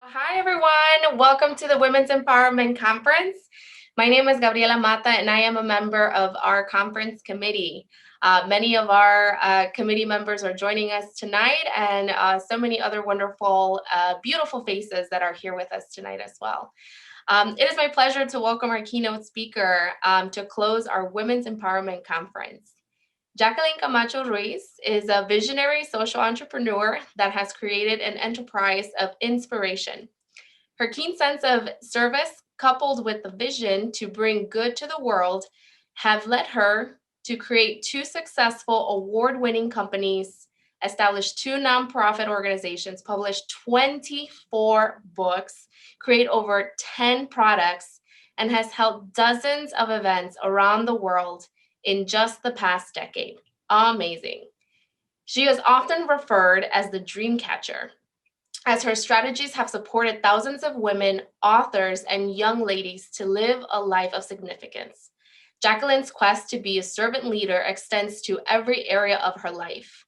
Hi, everyone. Welcome to the Women's Empowerment Conference. My name is Gabriela Mata, and I am a member of our conference committee. Many of our committee members are joining us tonight, and so many other wonderful, beautiful faces that are here with us tonight as well. It is my pleasure to welcome our keynote speaker to close our Women's Empowerment Conference. Jacqueline Camacho Ruiz is a visionary social entrepreneur that has created an enterprise of inspiration. Her keen sense of service, coupled with the vision to bring good to the world, have led her to create two successful award-winning companies, establish two nonprofit organizations, publish 24 books, create over 10 products, and has held dozens of events around the world in just the past decade. Amazing. She is often referred as the dream catcher, as her strategies have supported thousands of women, authors, and young ladies to live a life of significance. Jacqueline's quest to be a servant leader extends to every area of her life.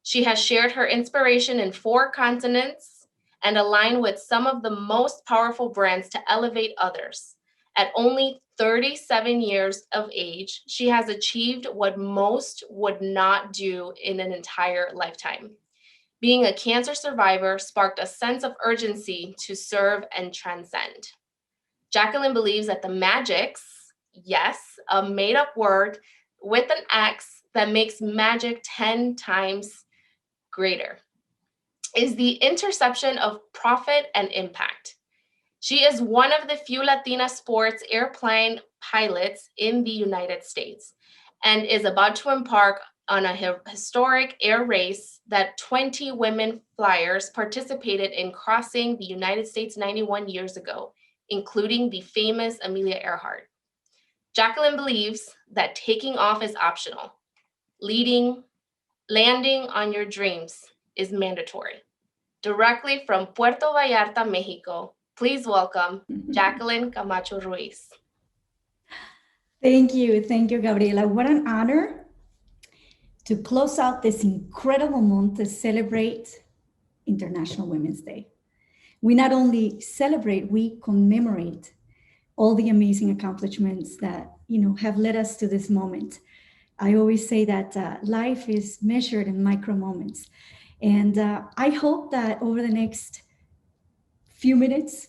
She has shared her inspiration in 4 continents and aligned with some of the most powerful brands to elevate others. At only 37 years of age, she has achieved what most would not do in an entire lifetime. Being a cancer survivor sparked a sense of urgency to serve and transcend. Jacqueline believes that the magics, yes, a made up word with an X that makes magic 10 times greater, is the intersection of profit and impact. She is one of the few Latina sports airplane pilots in the United States and is about to embark on a historic air race that 20 women flyers participated in crossing the United States 91 years ago, including the famous Amelia Earhart. Jacqueline believes that taking off is optional. Leading, landing on your dreams is mandatory. Directly from Puerto Vallarta, Mexico, please welcome Jacqueline Camacho Ruiz. Thank you, Gabriela. What an honor to close out this incredible month to celebrate International Women's Day. We not only celebrate, we commemorate all the amazing accomplishments that have led us to this moment. I always say that life is measured in micro moments, and I hope that over the next few minutes,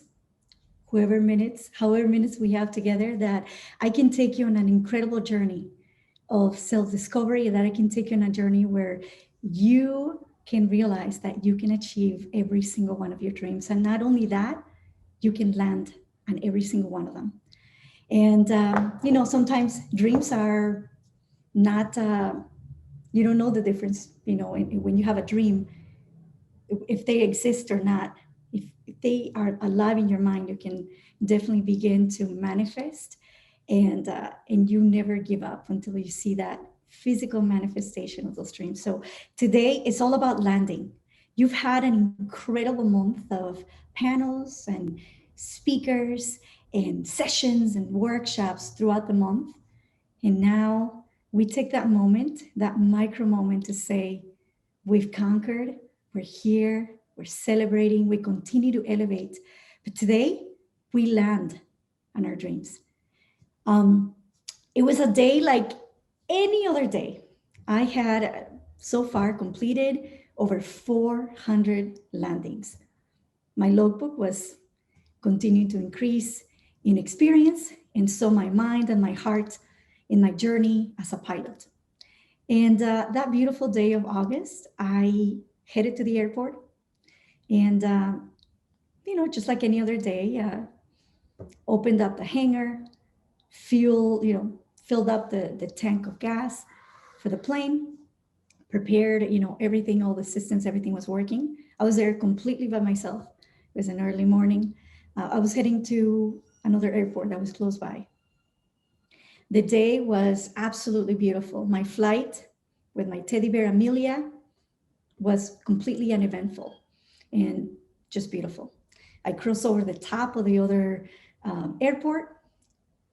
however minutes we have together, that I can take you on an incredible journey of self-discovery, that I can take you on a journey where you can realize that you can achieve every single one of your dreams. And not only that, you can land on every single one of them. And, sometimes dreams are not, you don't know the difference, when you have a dream, if they exist or not. If they are alive in your mind, you can definitely begin to manifest, and you never give up until you see that physical manifestation of those dreams. So today it's all about landing. You've had an incredible month of panels and speakers and sessions and workshops throughout the month. And now we take that moment, that micro moment, to say, we've conquered, we're here, we're celebrating, we continue to elevate. But today we land on our dreams. It was a day like any other day. I had so far completed over 400 landings. My logbook was continuing to increase in experience, and so my mind and my heart in my journey as a pilot. And that beautiful day of August, I headed to the airport, and just like any other day, opened up the hangar, filled up the tank of gas for the plane, prepared, everything, all the systems, everything was working. I was there completely by myself. It was an early morning. I was heading to another airport that was close by. The day was absolutely beautiful. My flight with my teddy bear Amelia was completely uneventful and just beautiful. I crossed over the top of the other airport,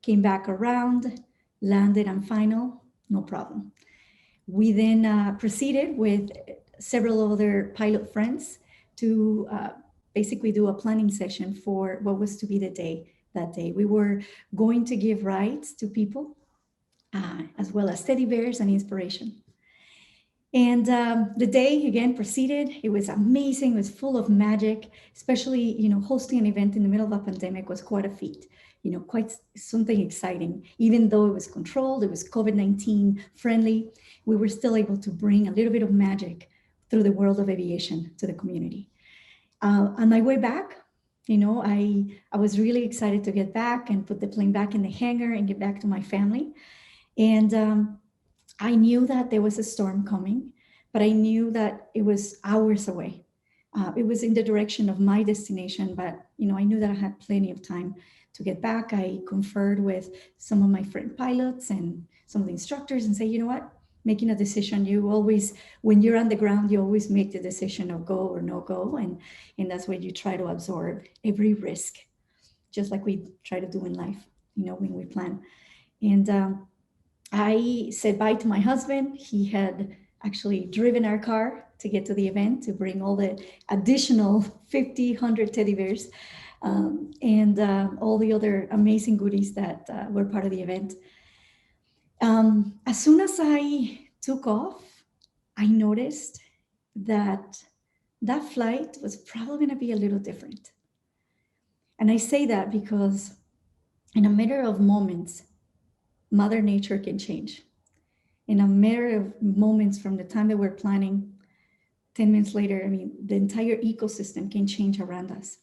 came back around, landed on final, no problem. We then proceeded with several other pilot friends to basically do a planning session for what was to be the day that day. We were going to give rides to people, as well as teddy bears and inspiration. And the day again proceeded. It was amazing. It was full of magic, especially, hosting an event in the middle of a pandemic was quite a feat, quite something exciting. Even though it was controlled, it was COVID-19 friendly, we were still able to bring a little bit of magic through the world of aviation to the community. On my way back, I was really excited to get back and put the plane back in the hangar and get back to my family. And I knew that there was a storm coming, but I knew that it was hours away. It was in the direction of my destination, but I knew that I had plenty of time to get back. I conferred with some of my friend pilots and some of the instructors and say, what, making a decision, you always, when you're on the ground, you always make the decision of go or no go. And that's where you try to absorb every risk, just like we try to do in life, when we plan. And I said bye to my husband. He had actually driven our car to get to the event to bring all the additional 50, 100 teddy bears and all the other amazing goodies that were part of the event. As soon as I took off, I noticed that that flight was probably going to be a little different. And I say that because in a matter of moments, Mother Nature can change. In a matter of moments from the time that we're planning, 10 minutes later, the entire ecosystem can change around us.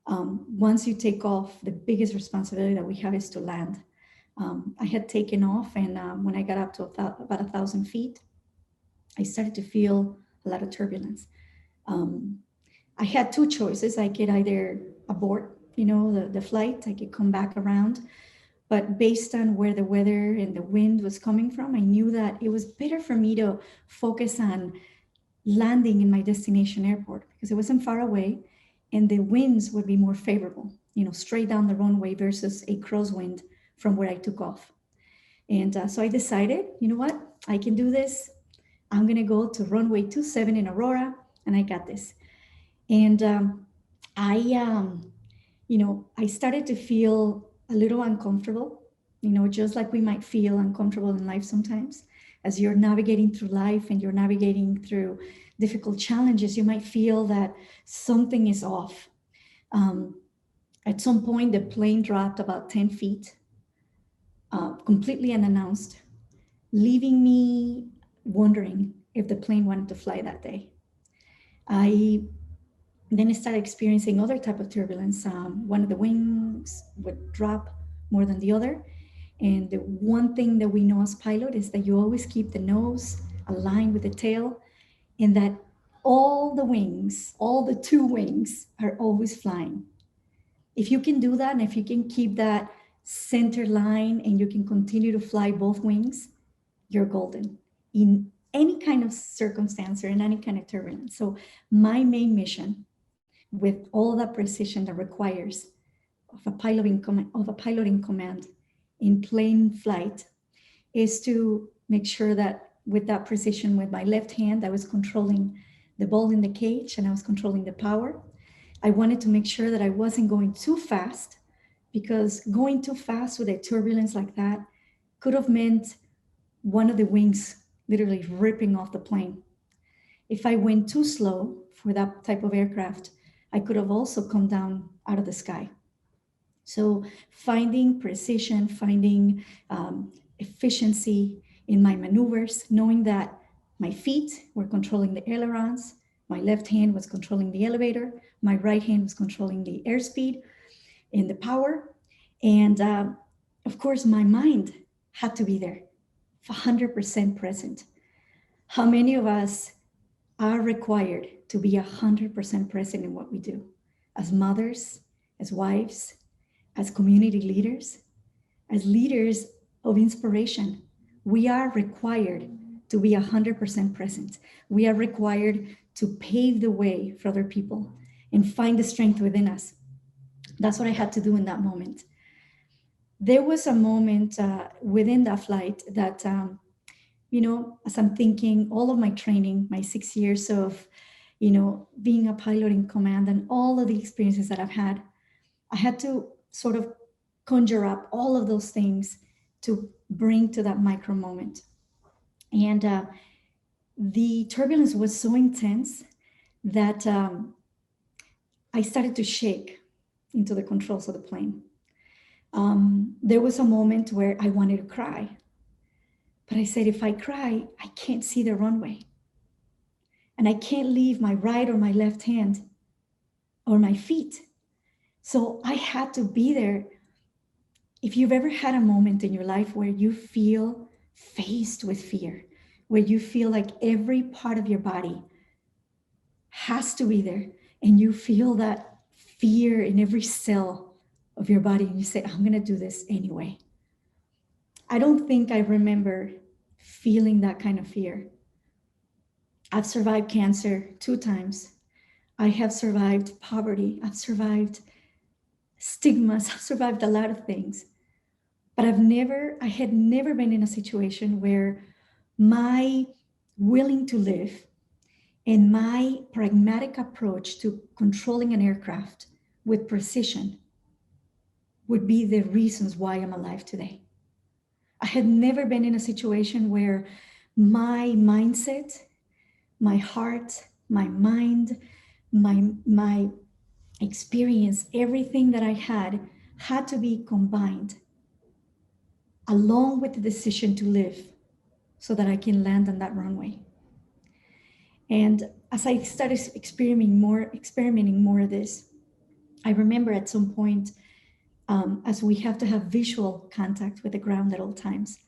Once you take off, the biggest responsibility that we have is to land. I had taken off, and when I got up to about 1,000 feet, I started to feel a lot of turbulence. I had two choices. I could either abort, the flight, I could come back around. But based on where the weather and the wind was coming from, I knew that it was better for me to focus on landing in my destination airport because it wasn't far away and the winds would be more favorable, straight down the runway versus a crosswind from where I took off. And so I decided, what, I can do this. I'm going to go to runway 27 in Aurora, and I got this. And I started to feel a little uncomfortable, just like we might feel uncomfortable in life sometimes. As you're navigating through life and you're navigating through difficult challenges, you might feel that something is off. At some point, the plane dropped about 10 feet, completely unannounced, leaving me wondering if the plane wanted to fly that day. Then I started experiencing other type of turbulence. One of the wings would drop more than the other. And the one thing that we know as pilot is that you always keep the nose aligned with the tail, and that all the wings, all the two wings are always flying. If you can do that, and if you can keep that center line and you can continue to fly both wings, you're golden in any kind of circumstance or in any kind of turbulence. So my main mission, with all that precision that requires of a pilot in command in plane flight, is to make sure that with that precision, with my left hand, I was controlling the ball in the cage and I was controlling the power. I wanted to make sure that I wasn't going too fast, because going too fast with a turbulence like that could have meant one of the wings literally ripping off the plane. If I went too slow for that type of aircraft, I could have also come down out of the sky. So finding precision, finding efficiency in my maneuvers, knowing that my feet were controlling the ailerons, my left hand was controlling the elevator, my right hand was controlling the airspeed and the power. And of course, my mind had to be there, 100% present. How many of us are required to be 100% present in what we do as mothers, as wives, as community leaders, as leaders of inspiration? We are required to be 100% present. We are required to pave the way for other people and find the strength within us. That's what I had to do in that moment. There was a moment within that flight that, as I'm thinking, all of my training, my 6 years of, being a pilot in command and all of the experiences that I've had, I had to sort of conjure up all of those things to bring to that micro moment. And the turbulence was so intense that I started to shake into the controls of the plane. There was a moment where I wanted to cry, but I said, if I cry, I can't see the runway. And I can't leave my right or my left hand or my feet. So I had to be there. If you've ever had a moment in your life where you feel faced with fear, where you feel like every part of your body has to be there, and you feel that fear in every cell of your body, and you say, I'm going to do this anyway. I don't think I remember feeling that kind of fear. I've survived cancer 2 times. I have survived poverty. I've survived stigmas. I've survived a lot of things. But I had never been in a situation where my willing to live and my pragmatic approach to controlling an aircraft with precision would be the reasons why I'm alive today. I had never been in a situation where my mindset, my heart, my mind, my experience, everything that I had to be combined along with the decision to live so that I can land on that runway. And as I started experimenting more of this, I remember at some point, as we have to have visual contact with the ground at all times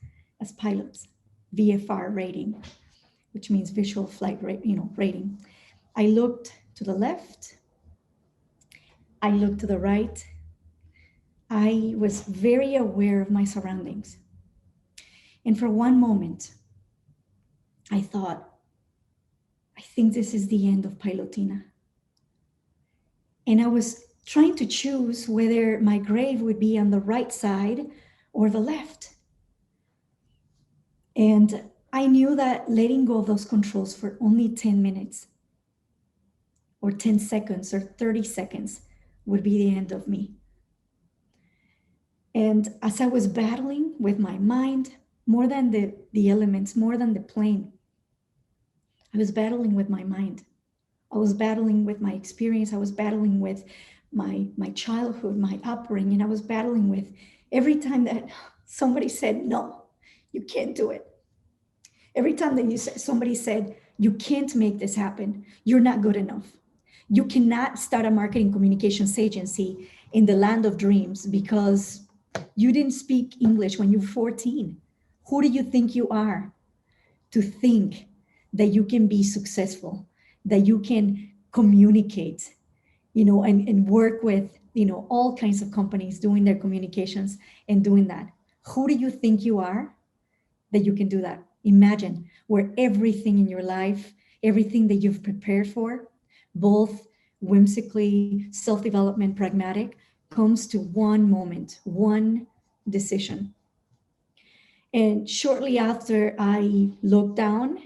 as pilots, VFR rating, which means visual flight rating. I looked to the left, I looked to the right. I was very aware of my surroundings. And for one moment, I thought, I think this is the end of Pilotina. And I was trying to choose whether my grave would be on the right side or the left. And I knew that letting go of those controls for only 10 minutes or 10 seconds or 30 seconds would be the end of me. And as I was battling with my mind, more than the elements, more than the plane, I was battling with my mind. I was battling with my experience. I was battling with my childhood, my upbringing. I was battling with every time that somebody said, no, you can't do it. Every time that somebody said, you can't make this happen. You're not good enough. You cannot start a marketing communications agency in the land of dreams because you didn't speak English when you were 14. Who do you think you are to think that you can be successful, that you can communicate, and work with, all kinds of companies doing their communications and doing that? Who do you think you are that you can do that? Imagine where everything in your life, everything that you've prepared for, both whimsically, self-development, pragmatic, comes to one moment, one decision. And shortly after I looked down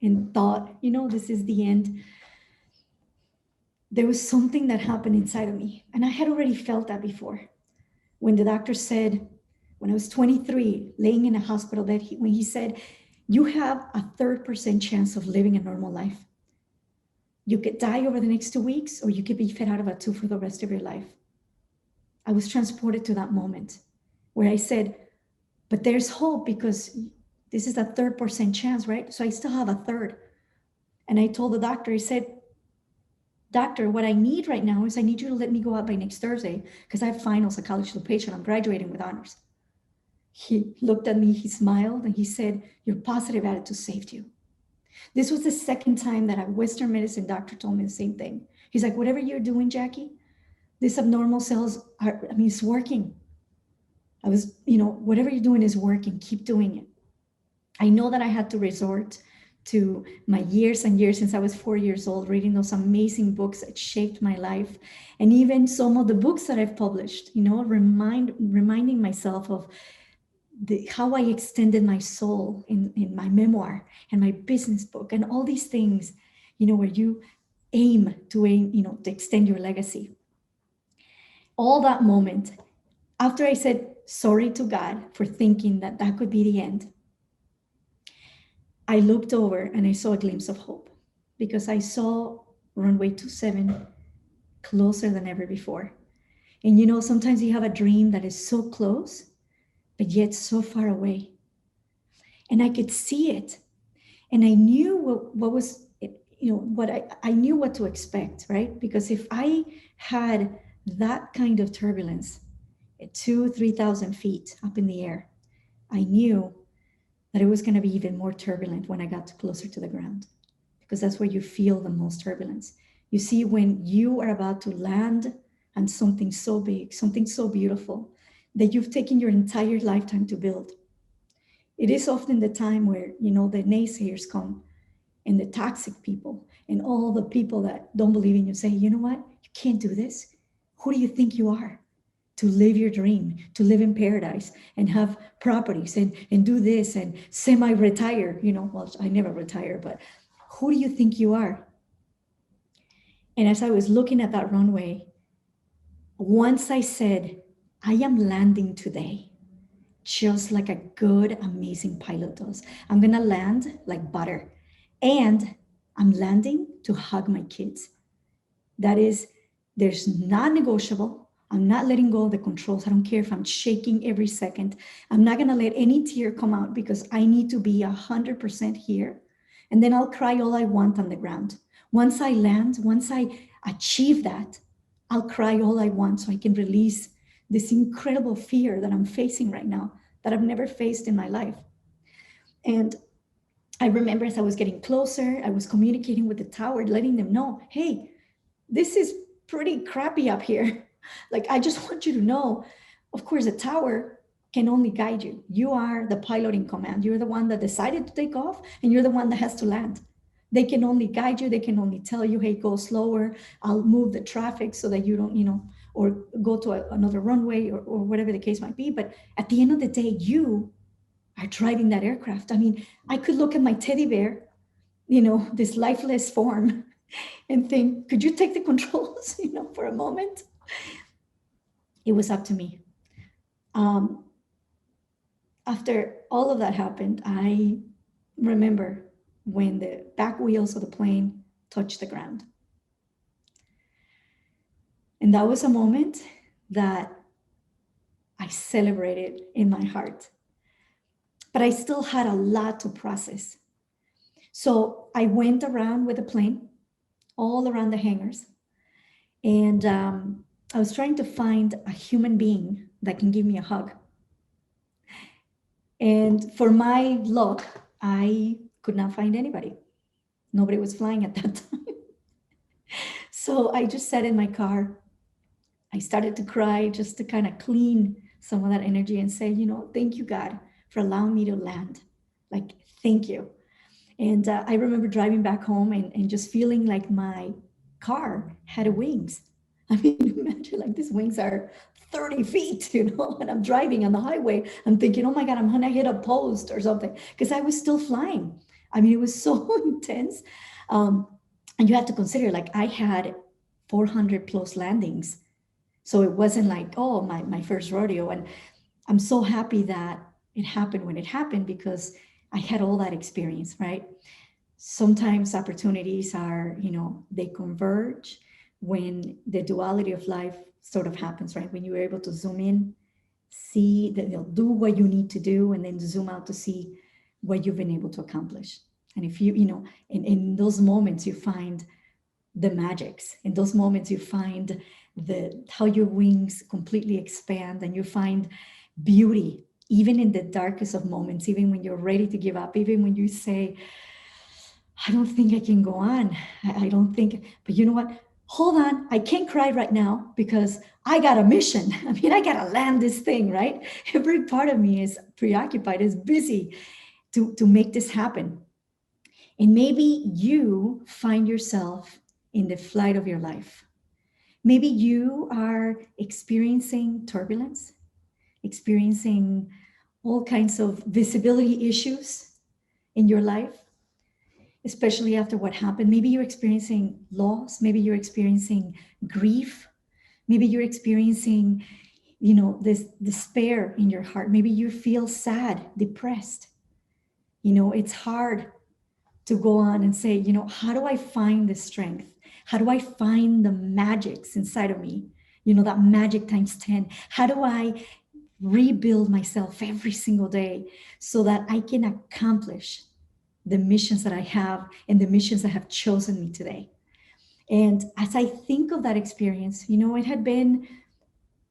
and thought, this is the end, there was something that happened inside of me. And I had already felt that before. When the doctor said, when I was 23, laying in a hospital bed, when he said, you have a 3% chance of living a normal life. You could die over the next 2 weeks, or you could be fed out of a tube for the rest of your life. I was transported to that moment where I said, but there's hope because this is a 3% chance, right? So I still have a third. And I told the doctor, I said, doctor, what I need right now is I need you to let me go out by next Thursday because I have finals at College DuPage. I'm graduating with honors. He looked at me, he smiled, and he said, your positive attitude saved you. This was the second time that a Western medicine doctor told me the same thing. He's like, whatever you're doing, Jackie, these abnormal cells it's working. I was, whatever you're doing is working, keep doing it. I know that I had to resort to my years and years since I was 4 years old, reading those amazing books that shaped my life. And even some of the books that I've published, reminding myself of how I extended my soul in my memoir and my business book and all these things, where you aim, to extend your legacy. All that moment, after I said sorry to God for thinking that that could be the end, I looked over and I saw a glimpse of hope, because I saw runway 27 closer than ever before. And sometimes you have a dream that is so close, but yet so far away. And I could see it. And I knew what was, I knew what to expect, right? Because if I had that kind of turbulence at 3,000 feet up in the air, I knew that it was going to be even more turbulent when I got closer to the ground, because that's where you feel the most turbulence. You see, when you are about to land on something so big, something so beautiful that you've taken your entire lifetime to build, it is often the time where, the naysayers come, and the toxic people and all the people that don't believe in you say, you know what, you can't do this. Who do you think you are to live your dream, to live in paradise and have properties and do this and semi-retire? Well, I never retire, but who do you think you are? And as I was looking at that runway, once I said, I am landing today, just like a good, amazing pilot does. I'm going to land like butter. And I'm landing to hug my kids. That is, there's non-negotiable. I'm not letting go of the controls. I don't care if I'm shaking every second. I'm not going to let any tear come out, because I need to be 100% here. And then I'll cry all I want on the ground. Once I land, once I achieve that, I'll cry all I want so I can release this incredible fear that I'm facing right now, that I've never faced in my life. And I remember as I was getting closer, I was communicating with the tower, letting them know, hey, this is pretty crappy up here. Like, I just want you to know, of course, the tower can only guide you. You are the pilot in command. You're the one that decided to take off, and you're the one that has to land. They can only guide you. They can only tell you, hey, go slower. I'll move the traffic so that you don't, or go to another runway, or whatever the case might be. But at the end of the day, you are driving that aircraft. I mean, I could look at my teddy bear, this lifeless form, and think, could you take the controls, for a moment? It was up to me. After all of that happened, I remember when the back wheels of the plane touched the ground. And that was a moment that I celebrated in my heart. But I still had a lot to process. So I went around with the plane, all around the hangars. And I was trying to find a human being that can give me a hug. And for my luck, I could not find anybody. Nobody was flying at that time. So I just sat in my car. I started to cry, just to kind of clean some of that energy and say, thank you, God, for allowing me to land. Like, thank you. And I remember driving back home and just feeling like my car had wings. I mean, imagine, like, these wings are 30 feet, and I'm driving on the highway. I'm thinking, oh my God, I'm gonna hit a post or something, because I was still flying. I mean, it was so intense. And you have to consider, like, I had 400 plus landings. So it wasn't like, oh, my first rodeo. And I'm so happy that it happened when it happened, because I had all that experience, right? Sometimes opportunities are, they converge when the duality of life sort of happens, right? When you're able to zoom in, see that they'll do what you need to do, and then zoom out to see what you've been able to accomplish. And if in those moments, you find the magics. In those moments, you find how your wings completely expand, and you find beauty, even in the darkest of moments, even when you're ready to give up, even when you say, I don't think I can go on. I don't think, but you know what? Hold on, I can't cry right now, because I got a mission. I mean, I got to land this thing, right? Every part of me is preoccupied, is busy to make this happen. And maybe you find yourself in the flight of your life. Maybe you are experiencing turbulence, experiencing all kinds of visibility issues in your life. especially after what happened. Maybe you're experiencing loss. Maybe you're experiencing grief. Maybe you're experiencing, this despair in your heart. Maybe you feel sad, depressed. It's hard to go on and say, how do I find the strength? How do I find the magics inside of me? That magic times 10. How do I rebuild myself every single day so that I can accomplish the missions that I have and the missions that have chosen me today? And as I think of that experience, it had been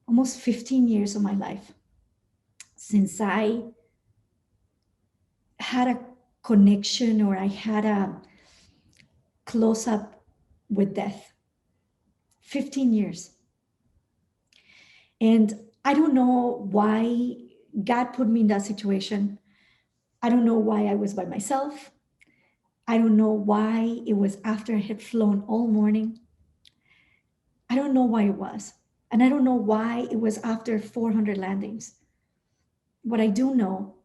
almost 15 years of my life since I had a connection or I had a close up with death. 15 years. And I don't know why God put me in that situation. I don't know why I was by myself. I don't know why it was after I had flown all morning. I don't know why it was. And I don't know why it was after 400 landings. What I do know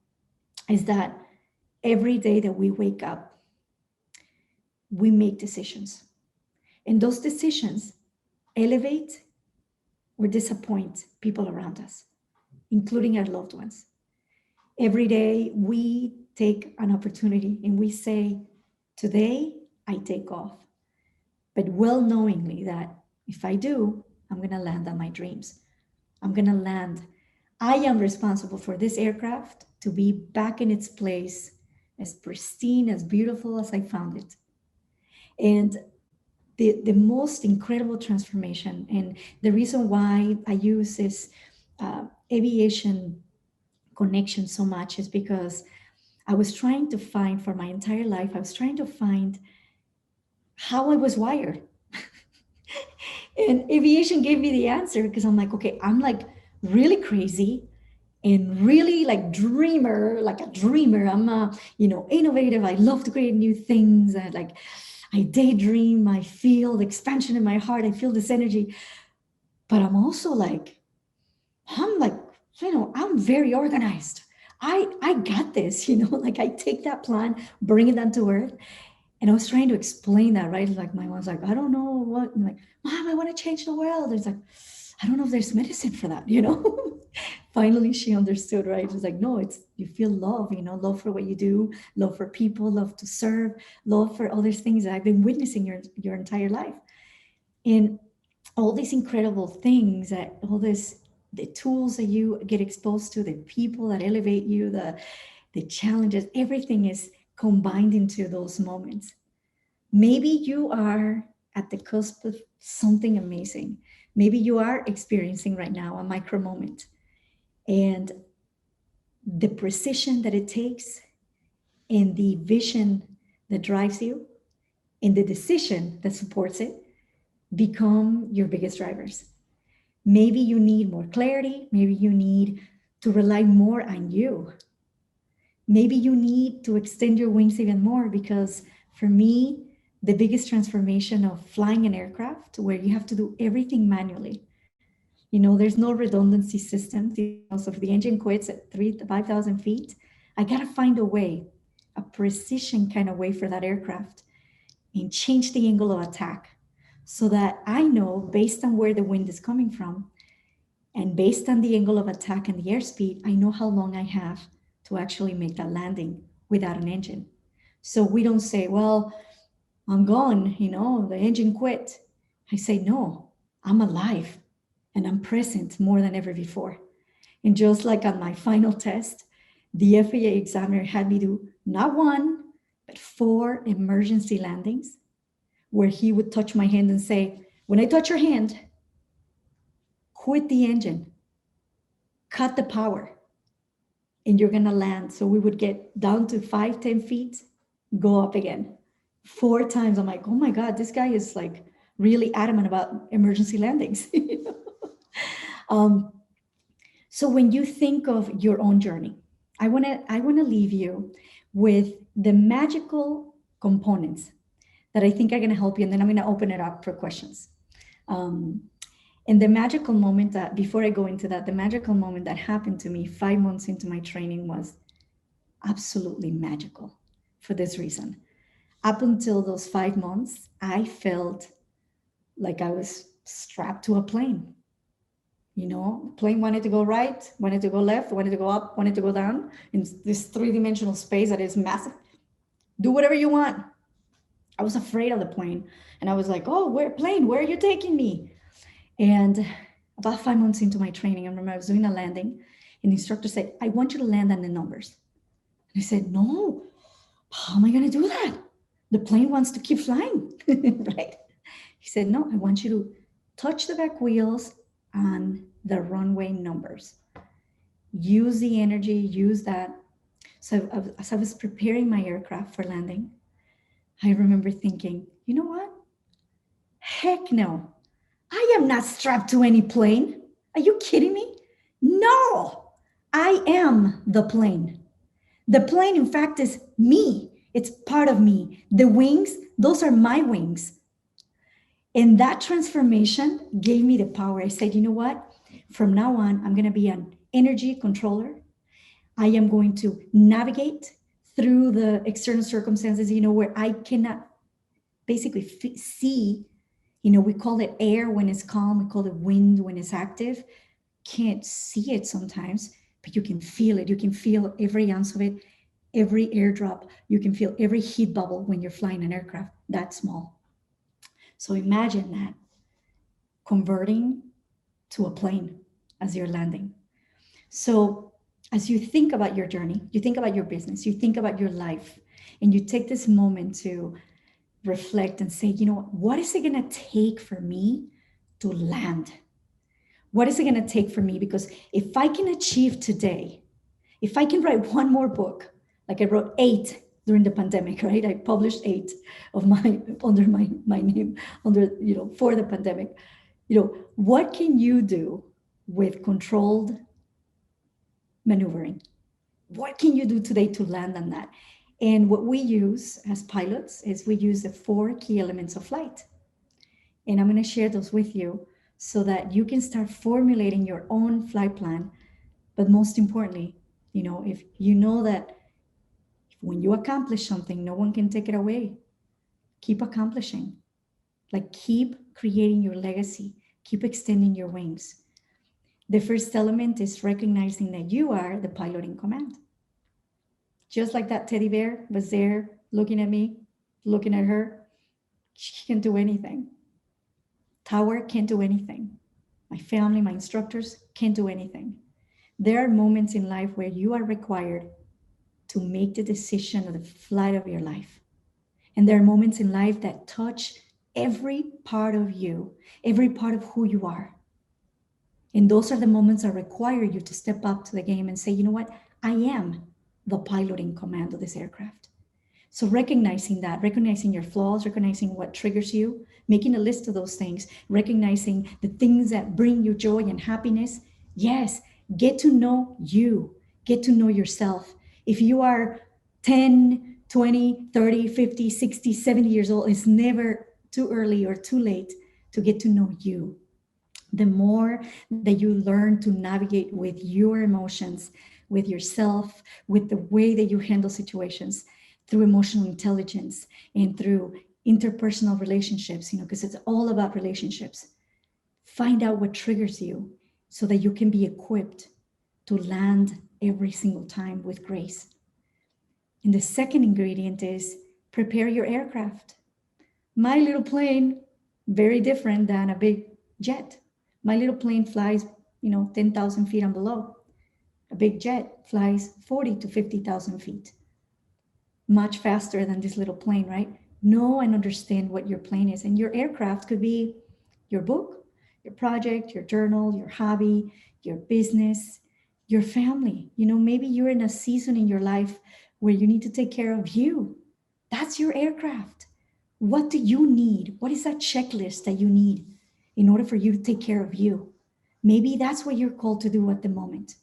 is that every day that we wake up, we make decisions. And those decisions elevate or disappoint people around us, including our loved ones. Every day we take an opportunity and we say, today I take off, but well knowingly that if I do, I'm going to land on my dreams. I'm going to land. I am responsible for this aircraft to be back in its place, as pristine, as beautiful as I found it. And the most incredible transformation, and the reason why I use this aviation connection so much is because I was trying to find, for my entire life, I was trying to find how I was wired. And aviation gave me the answer, because I'm like, okay, I'm like really crazy and really like a dreamer. I'm innovative. I love to create new things. I daydream. I feel the expansion in my heart. I feel this energy. But I'm also I'm very organized. I got this, I take that plan, bring it down to earth. And I was trying to explain that, right? Like my mom's like, I don't know what. I'm like, Mom, I want to change the world. It's like, I don't know if there's medicine for that, Finally, she understood, right? It was like, no, you feel love, love for what you do, love for people, love to serve, love for all these things that I've been witnessing your entire life. And all these incredible things, the tools that you get exposed to, the people that elevate you, the challenges, everything is combined into those moments. Maybe you are at the cusp of something amazing. Maybe you are experiencing right now a micro moment. And the precision that it takes and the vision that drives you and the decision that supports it become your biggest drivers. Maybe you need more clarity. Maybe you need to rely more on you. Maybe you need to extend your wings even more, because for me, the biggest transformation of flying an aircraft where you have to do everything manually, there's no redundancy system. So if the engine quits at 5,000 feet, I got to find a way, a precision kind of way for that aircraft, and change the angle of attack so that I know, based on where the wind is coming from and based on the angle of attack and the airspeed, I know how long I have to actually make that landing without an engine. So we don't say, well, I'm gone, the engine quit. I say, no, I'm alive and I'm present more than ever before. And just like on my final test, the FAA examiner had me do not one, but 4 emergency landings where he would touch my hand and say, when I touch your hand, quit the engine, cut the power, and you're going to land. So we would get down to 5-10 feet, go up again 4 times. I'm like, oh my God, this guy is like really adamant about emergency landings. So when you think of your own journey, I want to leave you with the magical components that I think are going to help you. And then I'm going to open it up for questions. And the magical moment that, before I go into that, the magical moment that happened to me 5 months into my training was absolutely magical for this reason. Up until those 5 months, I felt like I was strapped to a plane. You know, plane wanted to go right, wanted to go left, wanted to go up, wanted to go down in this three-dimensional space that is massive. Do whatever you want. I was afraid of the plane. And I was like, oh, where are you taking me? And about 5 months into my training, I remember I was doing a landing, and the instructor said, I want you to land on the numbers. And I said, no, how am I going to do that? The plane wants to keep flying, right? He said, no, I want you to touch the back wheels on the runway numbers. Use the energy, use that. So as I was preparing my aircraft for landing, I remember thinking, you know what? Heck no. I am not strapped to any plane. Are you kidding me? No, I am the plane. The plane, in fact, is me. It's part of me. The wings, those are my wings. And that transformation gave me the power. I said, you know what? From now on, I'm going to be an energy controller. I am going to navigate through the external circumstances, where I cannot basically see, we call it air when it's calm, we call it wind when it's active. Can't see it sometimes, but you can feel it. You can feel every ounce of it, every airdrop. You can feel every heat bubble when you're flying an aircraft that small. So imagine that converting to a plane as you're landing. So as you think about your journey, you think about your business, you think about your life, and you take this moment to reflect and say, what is it going to take for me to land? What is it going to take for me? Because if I can achieve today, if I can write one more book, like I wrote 8 during the pandemic, right? I published 8 of under my name, for the pandemic. What can you do with controlled maneuvering? What can you do today to land on that? And what we use as pilots is we use the 4 key elements of flight. And I'm going to share those with you so that you can start formulating your own flight plan. But most importantly, if you know that when you accomplish something, no one can take it away, keep accomplishing. Like keep creating your legacy, keep extending your wings. The first element is recognizing that you are the pilot in command. Just like that teddy bear was there looking at me, looking at her, she can't do anything. Tower can't do anything. My family, my instructors can't do anything. There are moments in life where you are required to make the decision of the flight of your life. And there are moments in life that touch every part of you, every part of who you are. And those are the moments that require you to step up to the game and say, you know what? I am the pilot in command of this aircraft. So recognizing that, recognizing your flaws, recognizing what triggers you, making a list of those things, recognizing the things that bring you joy and happiness. Yes, get to know you, get to know yourself. If you are 10, 20, 30, 50, 60, 70 years old, it's never too early or too late to get to know you. The more that you learn to navigate with your emotions, with yourself, with the way that you handle situations, through emotional intelligence and through interpersonal relationships, because it's all about relationships. Find out what triggers you so that you can be equipped to land every single time with grace. And the second ingredient is prepare your aircraft. My little plane, very different than a big jet. My little plane flies, 10,000 feet and below. A big jet flies 40 to 50,000 feet. Much faster than this little plane, right? Know and understand what your plane is. And your aircraft could be your book, your project, your journal, your hobby, your business, your family. Maybe you're in a season in your life where you need to take care of you. That's your aircraft. What do you need? What is that checklist that you need in order for you to take care of you? Maybe that's what you're called to do at the moment.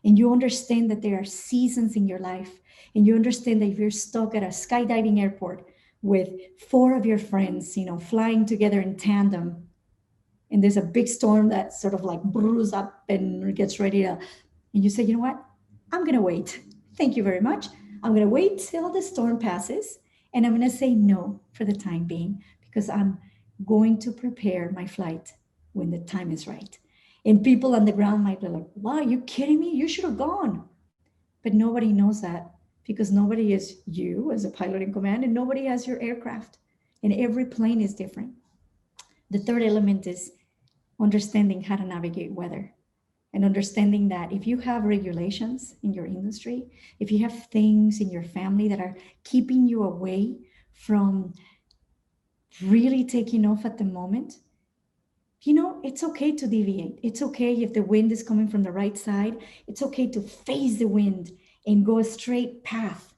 And you understand that there are seasons in your life. And you understand that if you're stuck at a skydiving airport with 4 of your friends, flying together in tandem, and there's a big storm that sort of like brews up and gets ready to, and you say, you know what? I'm going to wait. Thank you very much. I'm going to wait till the storm passes. And I'm going to say no for the time being because I'm going to prepare my flight when the time is right. And people on the ground might be like, wow, you kidding me? You should have gone. But nobody knows that because nobody is you as a pilot in command and nobody has your aircraft. And every plane is different. The third element is understanding how to navigate weather and understanding that if you have regulations in your industry, if you have things in your family that are keeping you away from really taking off at the moment, it's okay to deviate. It's okay if the wind is coming from the right side. It's okay to face the wind and go a straight path.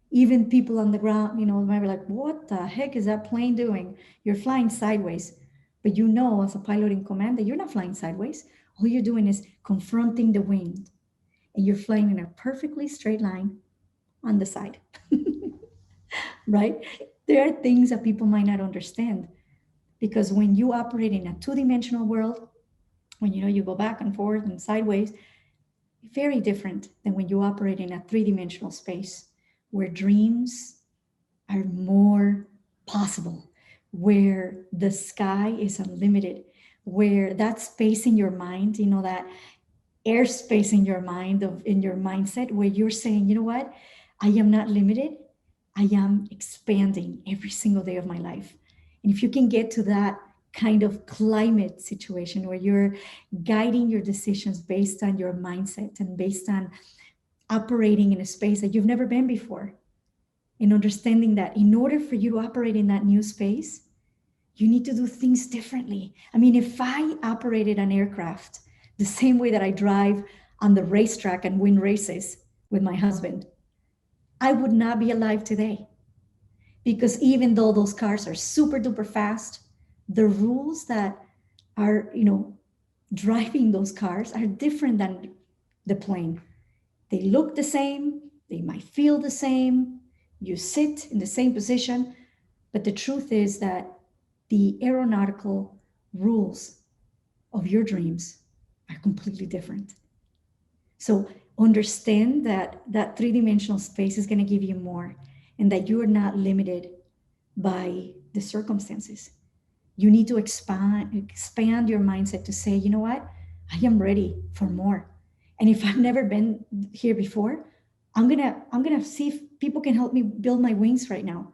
Even people on the ground, might be like, what the heck is that plane doing? You're flying sideways. But as a pilot in command that you're not flying sideways. All you're doing is confronting the wind. And you're flying in a perfectly straight line on the side. Right? There are things that people might not understand. Because when you operate in a two-dimensional world, when you go back and forth and sideways, very different than when you operate in a three-dimensional space where dreams are more possible, where the sky is unlimited, where that space in your mind, that airspace in your mind, in your mindset, where you're saying, you know what, I am not limited, I am expanding every single day of my life. And if you can get to that kind of climate situation where you're guiding your decisions based on your mindset and based on operating in a space that you've never been before, and understanding that in order for you to operate in that new space, you need to do things differently. I mean, if I operated an aircraft the same way that I drive on the racetrack and win races with my husband, I would not be alive today. Because even though those cars are super duper fast, the rules that are, driving those cars are different than the plane. They look the same, they might feel the same, you sit in the same position, but the truth is that the aeronautical rules of your dreams are completely different. So understand that that three-dimensional space is going to give you more, and that you are not limited by the circumstances. You need to expand your mindset to say, you know what, I am ready for more. And if I've never been here before, I'm gonna see if people can help me build my wings right now,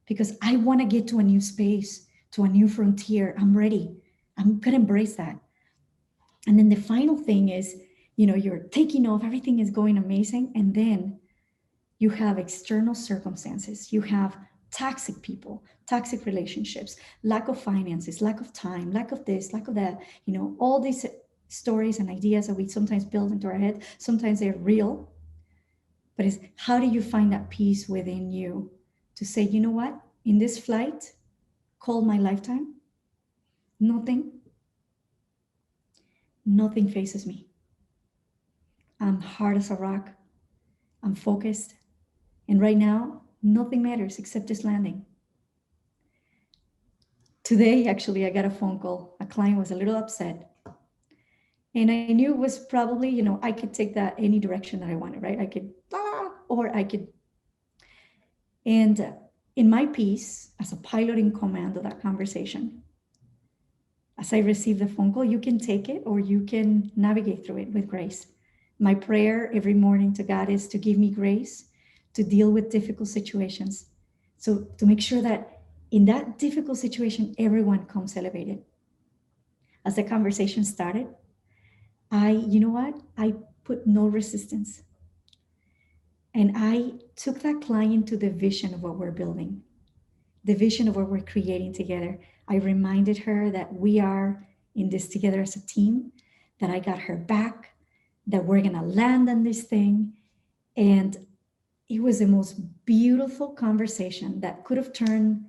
because I want to get to a new space, to a new frontier. I'm ready. I'm gonna embrace that. And then the final thing is, you're taking off, everything is going amazing, and then you have external circumstances. You have toxic people, toxic relationships, lack of finances, lack of time, lack of this, lack of that, all these stories and ideas that we sometimes build into our head. Sometimes they're real, but it's how do you find that peace within you to say, you know what, in this flight called my lifetime, nothing faces me. I'm hard as a rock. I'm focused. And right now, nothing matters except this landing. Today, actually, I got a phone call. A client was a little upset. And I knew it was probably, I could take that any direction that I wanted, right? I could, or I could. And in my piece, as a pilot in command of that conversation, as I received the phone call, you can take it or you can navigate through it with grace. My prayer every morning to God is to give me grace to deal with difficult situations. So to make sure that in that difficult situation, everyone comes elevated. As the conversation started, I put no resistance. And I took that client to the vision of what we're building, the vision of what we're creating together. I reminded her that we are in this together as a team, that I got her back, that we're gonna land on this thing. And it was the most beautiful conversation that could have turned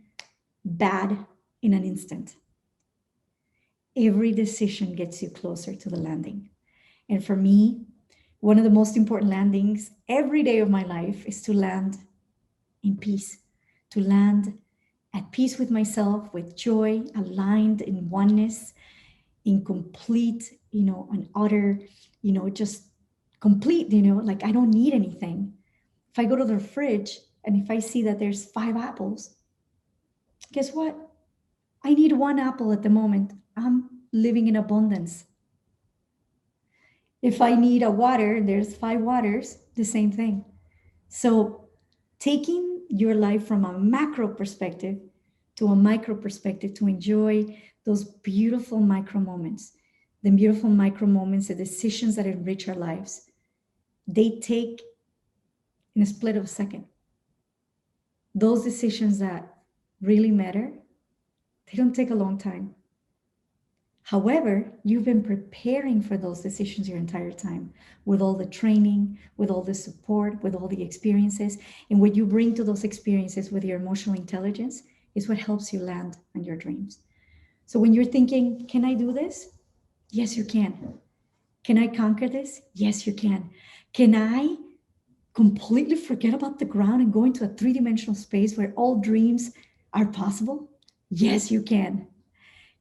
bad in an instant. Every decision gets you closer to the landing. And for me, one of the most important landings every day of my life is to land in peace, to land at peace with myself, with joy, aligned in oneness, in complete, an utter, just complete, like I don't need anything. If I go to the fridge, And if I see that there's 5 apples, guess what? I need 1 apple at the moment. I'm living in abundance. If I need a water and there's 5 waters, the same thing. So taking your life from a macro perspective to a micro perspective to enjoy those beautiful micro moments, the beautiful micro moments, the decisions that enrich our lives, they take in a split of a second. Those decisions that really matter, they don't take a long time. However, you've been preparing for those decisions your entire time with all the training, with all the support, with all the experiences. And what you bring to those experiences with your emotional intelligence is what helps you land on your dreams. So when you're thinking, can I do this? Yes, you can. Can I conquer this? Yes, you can. Can I completely forget about the ground and go into a 3-dimensional space where all dreams are possible? Yes, you can.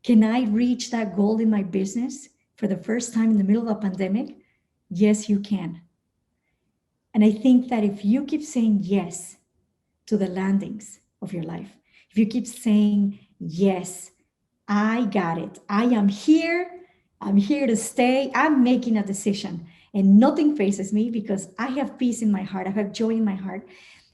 Can I reach that goal in my business for the first time in the middle of a pandemic? Yes, you can. And I think that if you keep saying yes to the landings of your life, if you keep saying, yes, I got it. I am here. I'm here to stay. I'm making a decision and nothing faces me because I have peace in my heart. I have joy in my heart.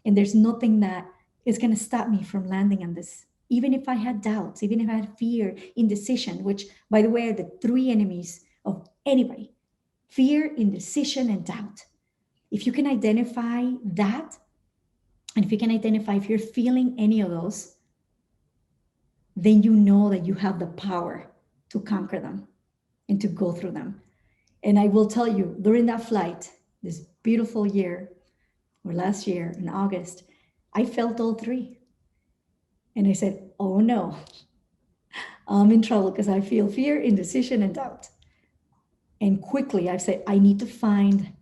And there's nothing that is going to stop me from landing on this. Even if I had doubts, even if I had fear, indecision, which, by the way, are the 3 enemies of anybody: fear, indecision, and doubt. If you can identify that, and if you can identify if you're feeling any of those, then you know that you have the power to conquer them and to go through them. And I will tell you, during that flight, this beautiful year, or last year in August, I felt all 3. And I said, oh no, I'm in trouble because I feel fear, indecision, and doubt. And quickly I said, I need to find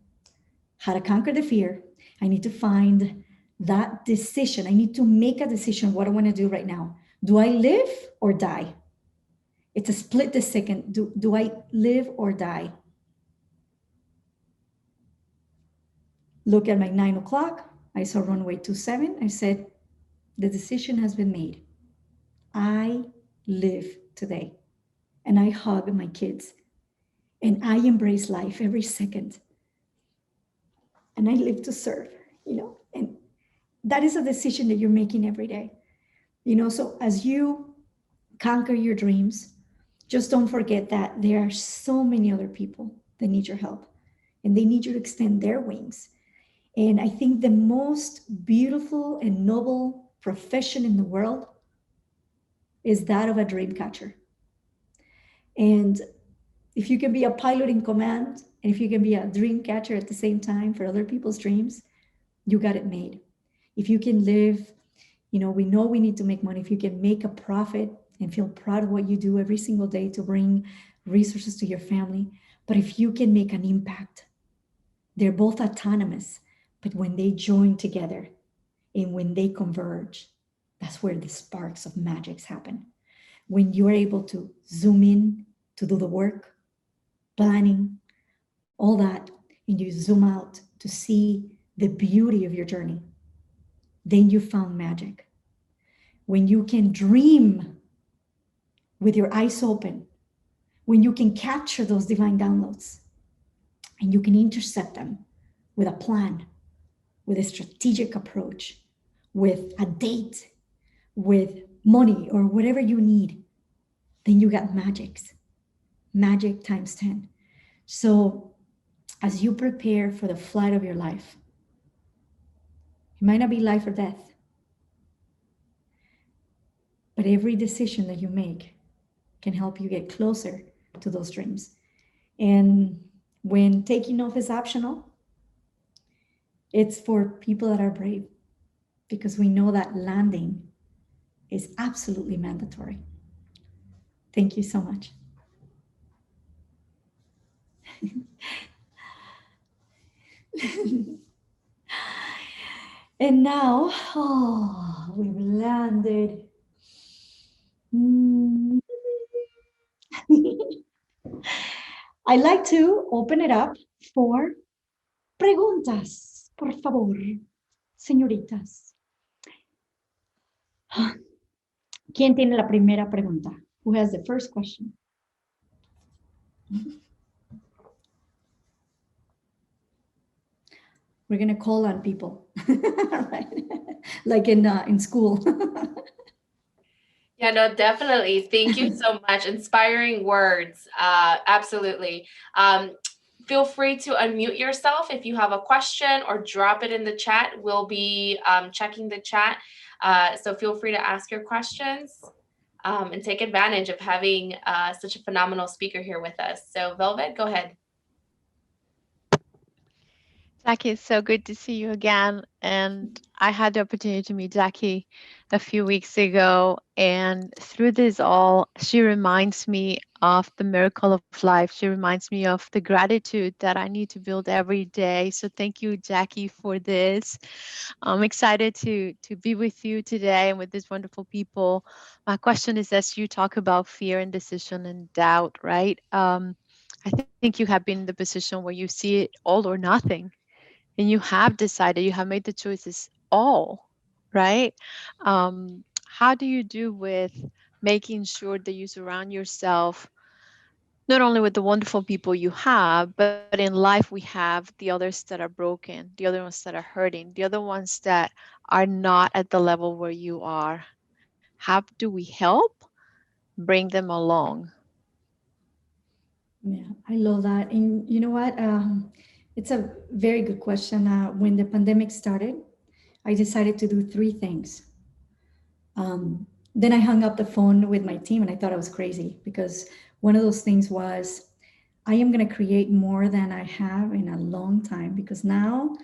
how to conquer the fear. I need to find that decision. I need to make a decision what I want to do right now. Do I live or die? It's a split second. Do I live or die? Look at my 9 o'clock. I saw runway 27. I said, the decision has been made. I live today. And I hug my kids. And I embrace life every second. And I live to serve, and that is a decision that you're making every day. So as you conquer your dreams, just don't forget that there are so many other people that need your help and they need you to extend their wings. And I think the most beautiful and noble profession in the world is that of a dream catcher. And if you can be a pilot in command, and if you can be a dream catcher at the same time for other people's dreams, you got it made. If you can live, we know we need to make money. If you can make a profit and feel proud of what you do every single day to bring resources to your family, but if you can make an impact, they're both autonomous, but when they join together and when they converge, that's where the sparks of magics happen. When you're able to zoom in to do the work, planning, all that, and you zoom out to see the beauty of your journey, then you found magic. When you can dream with your eyes open, when you can capture those divine downloads and you can intercept them with a plan, with a strategic approach, with a date, with money or whatever you need, then you got magic times 10. So as you prepare for the flight of your life, it might not be life or death, but every decision that you make can help you get closer to those dreams. And when taking off is optional, it's for people that are brave, because we know that landing is absolutely mandatory. Thank you so much. And now, we've landed. I'd like to open it up for preguntas, por favor, señoritas. ¿Quién tiene la primera pregunta? Who has the first question? We're going to call on people, right? Like in school. Yeah, no, definitely. Thank you so much. Inspiring words. Absolutely. Feel free to unmute yourself if you have a question or drop it in the chat. We'll be checking the chat. So feel free to ask your questions and take advantage of having such a phenomenal speaker here with us. So Velvet, go ahead. Jackie, it's so good to see you again. And I had the opportunity to meet Jackie a few weeks ago. And through this all, she reminds me of the miracle of life. She reminds me of the gratitude that I need to build every day. So thank you, Jackie, for this. I'm excited to be with you today and with these wonderful people. My question is, as you talk about fear, indecision, and doubt, right? I think you have been in the position where you see it all or nothing, and you have decided, you have made the choices all, right? How do you do with making sure that you surround yourself not only with the wonderful people you have, but in life we have the others that are broken, the other ones that are hurting, the other ones that are not at the level where you are? How do we help bring them along? Yeah, I love that. And you know what? It's a very good question. When the pandemic started, I decided to do three things. Then I hung up the phone with my team and I thought I was crazy because one of those things was I am going to create more than I have in a long time because now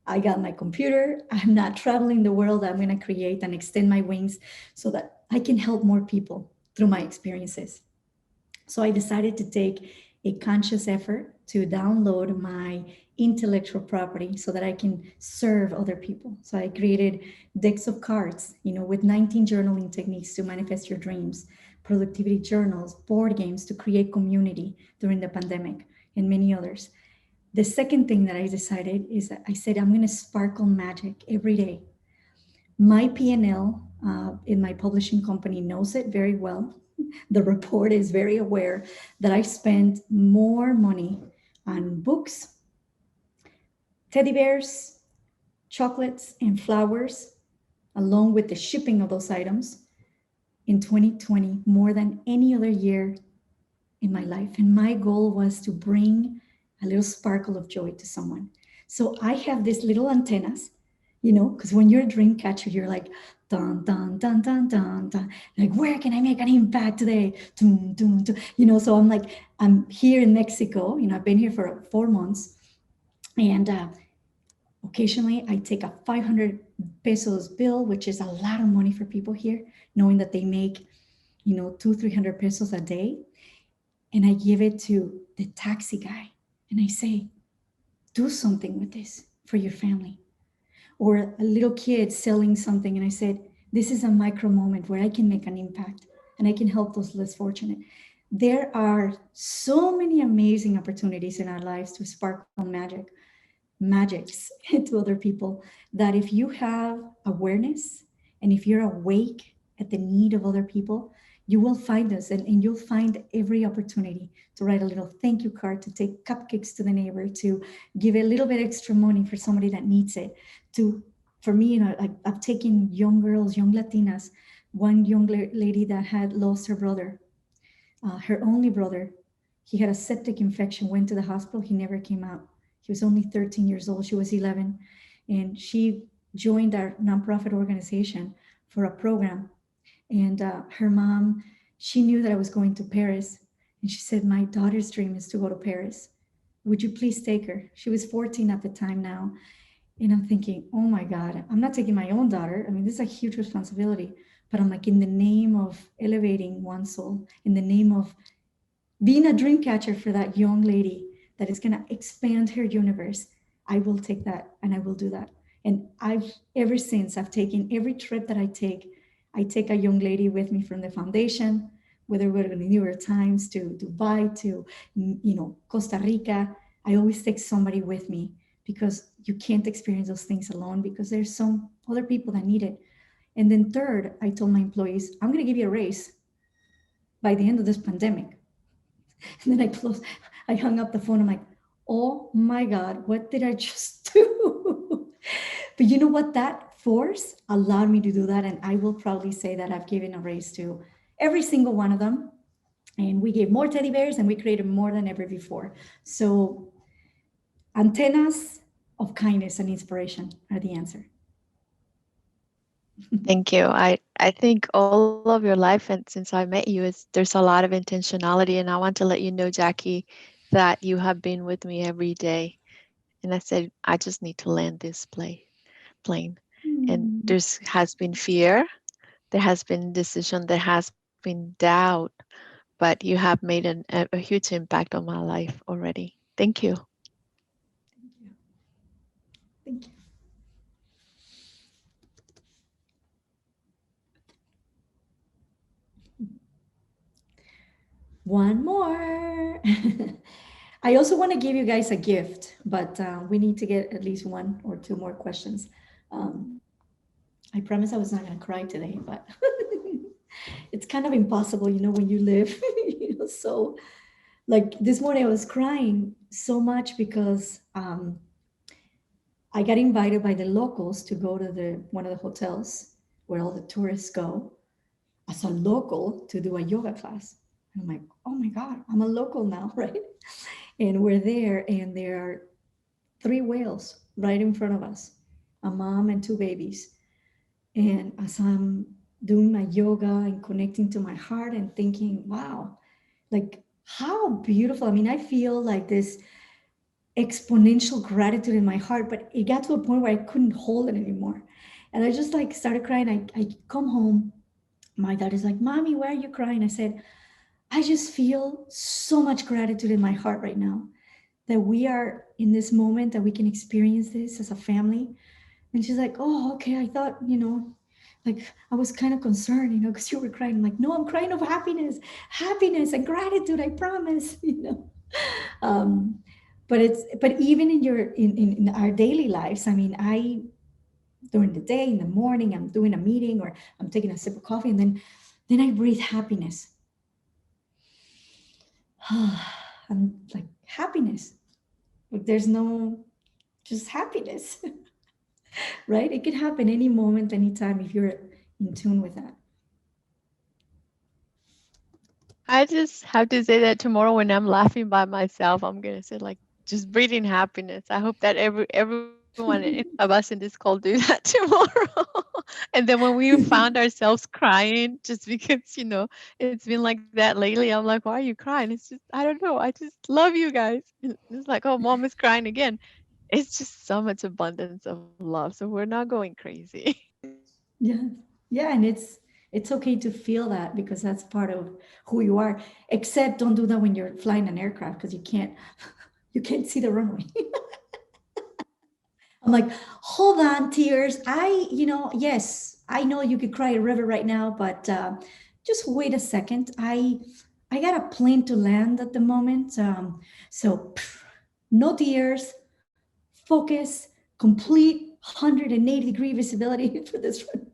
I got my computer. I'm not traveling the world. I'm going to create and extend my wings so that I can help more people through my experiences. So I decided to take a conscious effort to download my intellectual property so that I can serve other people. So I created decks of cards, with 19 journaling techniques to manifest your dreams, productivity journals, board games to create community during the pandemic, and many others. The second thing that I decided is that I said, I'm going to sparkle magic every day. My P&L in my publishing company knows it very well. The report is very aware that I spent more money on books, teddy bears, chocolates, and flowers, along with the shipping of those items in 2020, more than any other year in my life. And my goal was to bring a little sparkle of joy to someone. So I have these little antennas, because when you're a dream catcher, you're like, dun, dun, dun, dun, dun, dun. Like, where can I make an impact today? Dun, dun, dun. So I'm here in Mexico. I've been here for 4 months. And occasionally I take a 500 pesos bill, which is a lot of money for people here, knowing that they make, 200-300 pesos a day. And I give it to the taxi guy. And I say, do something with this for your family. Or a little kid selling something. And I said, this is a micro moment where I can make an impact and I can help those less fortunate. There are so many amazing opportunities in our lives to sparkle magics to other people, that if you have awareness and if you're awake at the need of other people, you will find us, and you'll find every opportunity to write a little thank you card, to take cupcakes to the neighbor, to give a little bit extra money for somebody that needs it. For me, I've taken young girls, young Latinas, one young lady that had lost her brother, her only brother. He had a septic infection, went to the hospital, he never came out. He was only 13 years old, she was 11. And she joined our nonprofit organization for a program. And her mom, she knew that I was going to Paris. And she said, my daughter's dream is to go to Paris. Would you please take her? She was 14 at the time now. And I'm thinking, oh my God, I'm not taking my own daughter. I mean, this is a huge responsibility. But I'm like, in the name of elevating one soul, in the name of being a dream catcher for that young lady that is going to expand her universe, I will take that and I will do that. And ever since I've taken every trip that I take a young lady with me from the foundation, whether we're in the New York Times to Dubai to, Costa Rica. I always take somebody with me because you can't experience those things alone, because there's some other people that need it. And then third, I told my employees, I'm going to give you a raise by the end of this pandemic. And then I hung up the phone. I'm like, oh my God, what did I just do? But you know what? That force allowed me to do that. And I will proudly say that I've given a raise to every single one of them. And we gave more teddy bears and we created more than ever before. So antennas of kindness and inspiration are the answer. Thank you. I think all of your life, and since I met you, there's a lot of intentionality. And I want to let you know, Jackie, that you have been with me every day. And I said, I just need to land this plane. And there has been fear, there has been decision, there has been doubt, but you have made a huge impact on my life already. Thank you. Thank you. One more. I also want to give you guys a gift, but we need to get at least one or two more questions. I promise I was not going to cry today, but it's kind of impossible, when you live, so like this morning I was crying so much because I got invited by the locals to go to one of the hotels where all the tourists go as a local to do a yoga class. And I'm like, oh my God, I'm a local now, right? And we're there and there are 3 whales right in front of us, a mom and 2 babies. And as I'm doing my yoga and connecting to my heart and thinking, wow, like how beautiful. I mean, I feel like this exponential gratitude in my heart, but it got to a point where I couldn't hold it anymore. And I just like started crying. I come home. My dad is like, Mommy, why are you crying? I said, I just feel so much gratitude in my heart right now that we are in this moment, that we can experience this as a family. And she's like, oh, okay. I thought, like I was kind of concerned, because you were crying. I'm like, no, I'm crying of happiness and gratitude. I promise, But even in our daily lives, I mean, during the day, in the morning, I'm doing a meeting or I'm taking a sip of coffee, and then I breathe happiness. I'm like, happiness. Like there's no, just happiness, right? It could happen any moment, anytime if you're in tune with that. I just have to say that tomorrow when I'm laughing by myself, I'm going to say like, just breathing happiness. I hope that everyone of us in this call do that tomorrow. And then when we found ourselves crying, just because, it's been like that lately, I'm like, why are you crying? It's just, I don't know. I just love you guys. It's like, oh, Mom is crying again. It's just so much abundance of love. So we're not going crazy. Yeah. Yeah. And it's okay to feel that, because that's part of who you are, except don't do that when you're flying an aircraft, because you can't see the runway. I'm like, hold on, tears. Yes, I know you could cry a river right now, but just wait a second. I got a plane to land at the moment. So no tears, focus, complete 180-degree visibility for this one.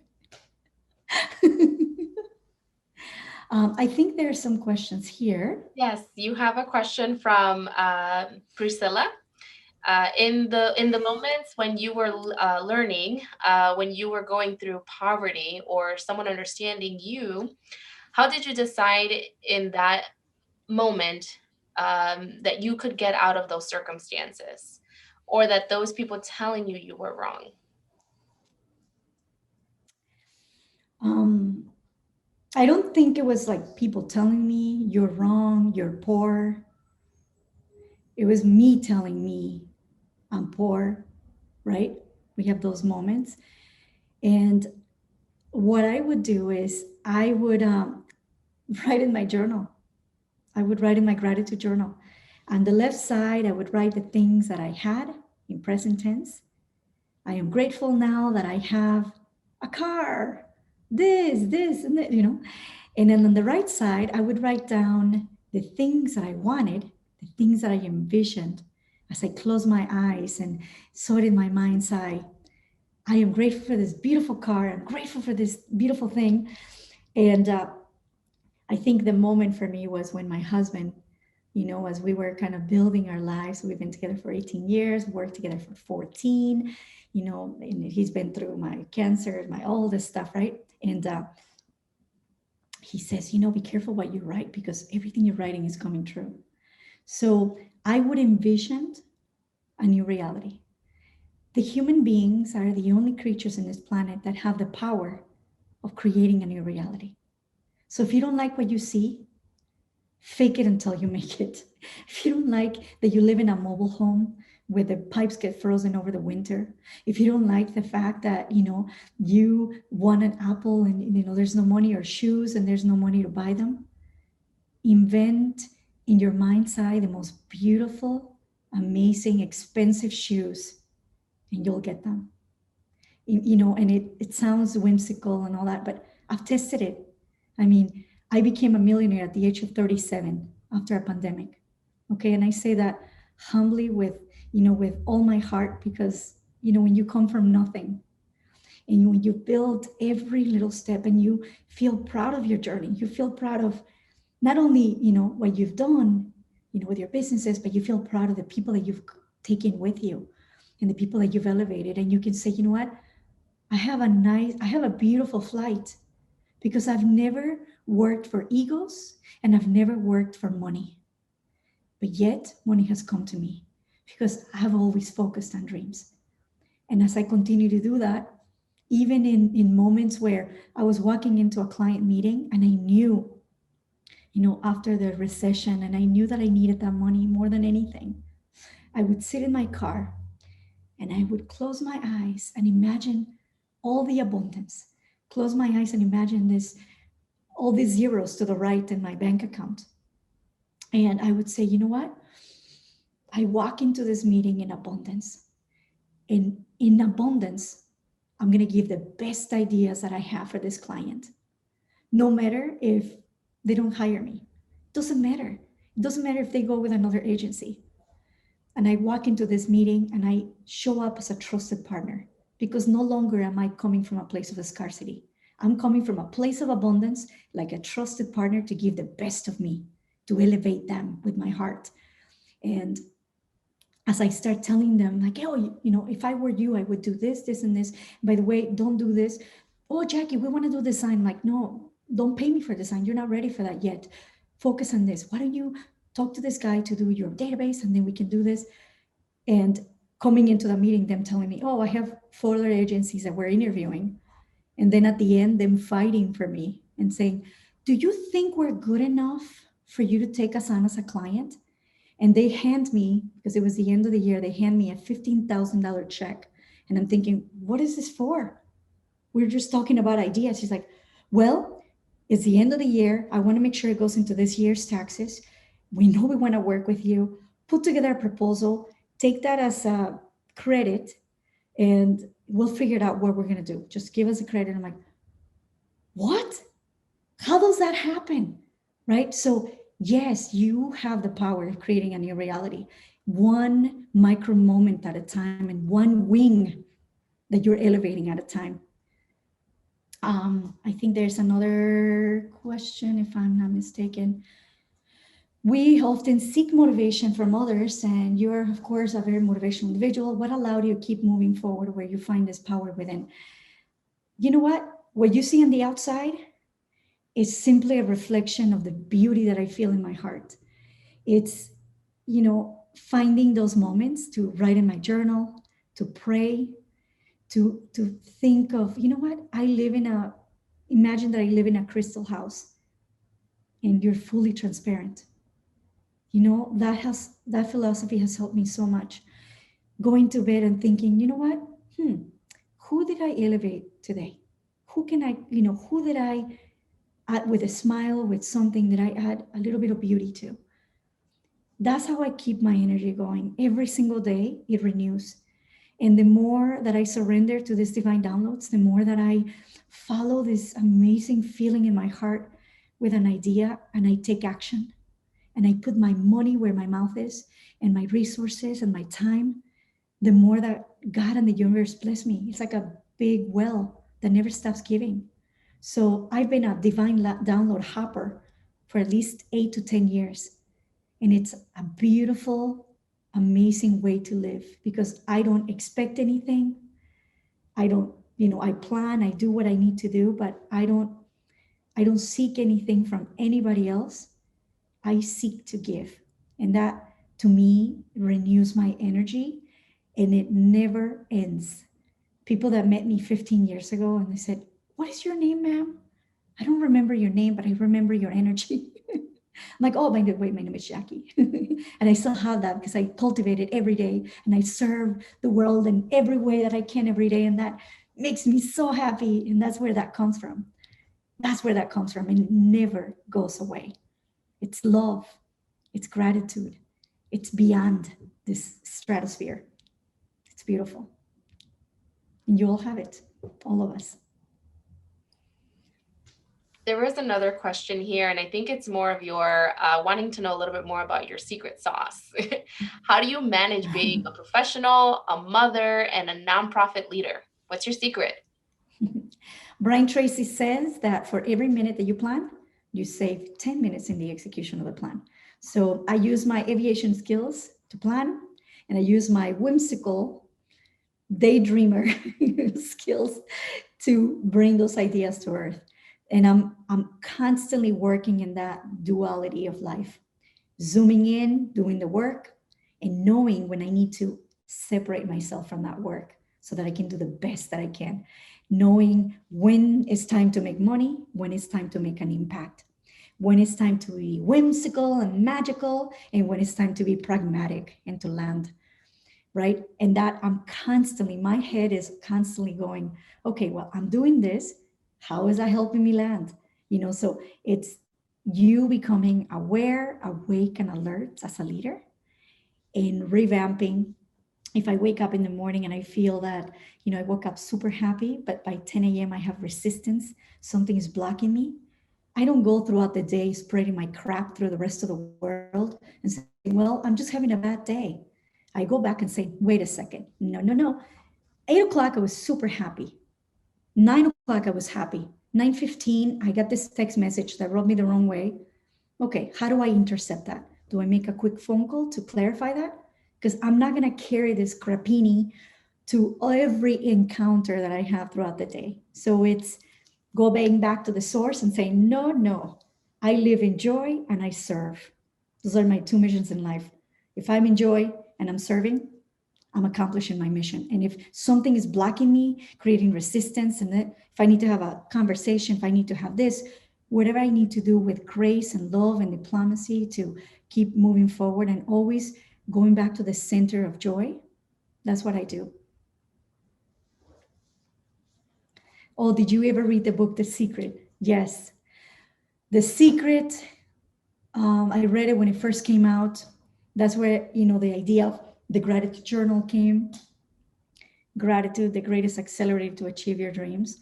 I think there are some questions here. Yes, you have a question from Priscilla. In the moments when you were learning, when you were going through poverty or someone understanding you, how did you decide in that moment that you could get out of those circumstances, or that those people telling you were wrong? I don't think it was like people telling me you're wrong, you're poor. It was me telling me I'm poor, right? We have those moments. And what I would do is I would write in my journal. I would write in my gratitude journal. On the left side, I would write the things that I had in present tense. I am grateful now that I have a car, this, and that, And then on the right side, I would write down the things that I wanted, the things that I envisioned as I closed my eyes and saw it in my mind's eye. I am grateful for this beautiful car. I'm grateful for this beautiful thing. And I think the moment for me was when my husband, as we were kind of building our lives, we've been together for 18 years, worked together for 14, and he's been through my cancer, all this stuff, right? And he says, be careful what you write because everything you're writing is coming true. So I would envision a new reality. The human beings are the only creatures in this planet that have the power of creating a new reality. So if you don't like what you see, fake it until you make it. If you don't like that you live in a mobile home where the pipes get frozen over the winter, if you don't like the fact that, you want an apple and, there's no money, or shoes and there's no money to buy them, invent in your mind's eye the most beautiful, amazing, expensive shoes and you'll get them. And it sounds whimsical and all that, but I've tested it. I mean, I became a millionaire at the age of 37 after a pandemic. Okay. And I say that humbly with all my heart, because, when you come from nothing and when you build every little step and you feel proud of your journey, you feel proud of not only, what you've done, with your businesses, but you feel proud of the people that you've taken with you and the people that you've elevated. And you can say, you know what? I have a beautiful flight because I've never worked for egos and I've never worked for money. But yet money has come to me because I have always focused on dreams. And as I continue to do that, even in moments where I was walking into a client meeting and I knew, after the recession, and I knew that I needed that money more than anything, I would sit in my car and I would close my eyes and imagine all the abundance. Close my eyes and imagine all these zeros to the right in my bank account. And I would say, you know what? I walk into this meeting in abundance. And in abundance, I'm going to give the best ideas that I have for this client. No matter if they don't hire me. Doesn't matter. It doesn't matter if they go with another agency. And I walk into this meeting and I show up as a trusted partner, because no longer am I coming from a place of scarcity. I'm coming from a place of abundance, like a trusted partner, to give the best of me, to elevate them with my heart. And as I start telling them, like, oh, if I were you, I would do this, this, and this. By the way, don't do this. Oh, Jackie, we want to do design. Like, no, don't pay me for design. You're not ready for that yet. Focus on this. Why don't you talk to this guy to do your database, and then we can do this. And coming into the meeting, them telling me, oh, I have 4 other agencies that we're interviewing. And then at the end, them fighting for me and saying, do you think we're good enough for you to take us on as a client? And they hand me, because it was the end of the year, they hand me a $15,000 check. And I'm thinking, what is this for? We're just talking about ideas. She's like, well, it's the end of the year. I want to make sure it goes into this year's taxes. We know we want to work with you. Put together a proposal. Take that as a credit, and we'll figure out what we're going to do. Just give us a credit. I'm like, what? How does that happen? Right? So yes, you have the power of creating a new reality, one micro moment at a time and one wing that you're elevating at a time. I think there's another question, if I'm not mistaken. We often seek motivation from others, and you're, of course, a very motivational individual. What allowed you to keep moving forward where you find this power within? You know what you see on the outside is simply a reflection of the beauty that I feel in my heart. It's, finding those moments to write in my journal, to pray, to think of, imagine that I live in a crystal house and you're fully transparent. That philosophy has helped me so much. Going to bed and thinking, who did I elevate today? Who did I add with a smile, with something that I add a little bit of beauty to? That's how I keep my energy going. Every single day, it renews. And the more that I surrender to these divine downloads, the more that I follow this amazing feeling in my heart with an idea, and I take action. And I put my money where my mouth is, and my resources and my time, the more that God and the universe bless me. It's like a big well that never stops giving. So I've been a divine download hopper for at least 8 to 10 years. And it's a beautiful, amazing way to live because I don't expect anything. I don't, I plan, I do what I need to do, but I don't seek anything from anybody else. I seek to give. And that to me renews my energy and it never ends. People that met me 15 years ago and they said, "What is your name, ma'am?" "I don't remember your name, but I remember your energy." I'm like, "Oh, by the way, my name is Jackie." And I still have that because I cultivate it every day and I serve the world in every way that I can every day. And that makes me so happy. And that's where that comes from. That's where that comes from. And it never goes away. It's love. It's gratitude. It's beyond this stratosphere. It's beautiful. And you all have it, all of us. There was another question here, and I think it's more of your wanting to know a little bit more about your secret sauce. How do you manage being a professional, a mother, and a nonprofit leader? What's your secret? Brian Tracy says that for every minute that you plan, you save 10 minutes in the execution of the plan. So I use my aviation skills to plan, and I use my whimsical daydreamer skills to bring those ideas to earth. And I'm constantly working in that duality of life, zooming in, doing the work, and knowing when I need to separate myself from that work so that I can do the best that I can, knowing when it's time to make money, when it's time to make an impact, when it's time to be whimsical and magical, and when it's time to be pragmatic and to land, right? And that my head is constantly going, okay, well, I'm doing this. How is that helping me land? So it's you becoming aware, awake, and alert as a leader and revamping. If I wake up in the morning and I feel that, I woke up super happy, but by 10 a.m. I have resistance, something is blocking me. I don't go throughout the day spreading my crap through the rest of the world and say, well, I'm just having a bad day. I go back and say, wait a second. No. 8 o'clock, I was super happy. 9 o'clock, I was happy. 9:15, I got this text message that rubbed me the wrong way. Okay, how do I intercept that? Do I make a quick phone call to clarify that? Because I'm not going to carry this crapini to every encounter that I have throughout the day. So it's going back to the source and saying, no, I live in joy and I serve. Those are my two missions in life. If I'm in joy and I'm serving, I'm accomplishing my mission. And if something is blocking me, creating resistance, and if I need to have a conversation, if I need to have this, whatever I need to do with grace and love and diplomacy to keep moving forward and always going back to the center of joy, that's what I do. Oh, did you ever read the book, The Secret? Yes. The Secret, I read it when it first came out. That's where, the idea of the gratitude journal came. Gratitude, the greatest accelerator to achieve your dreams.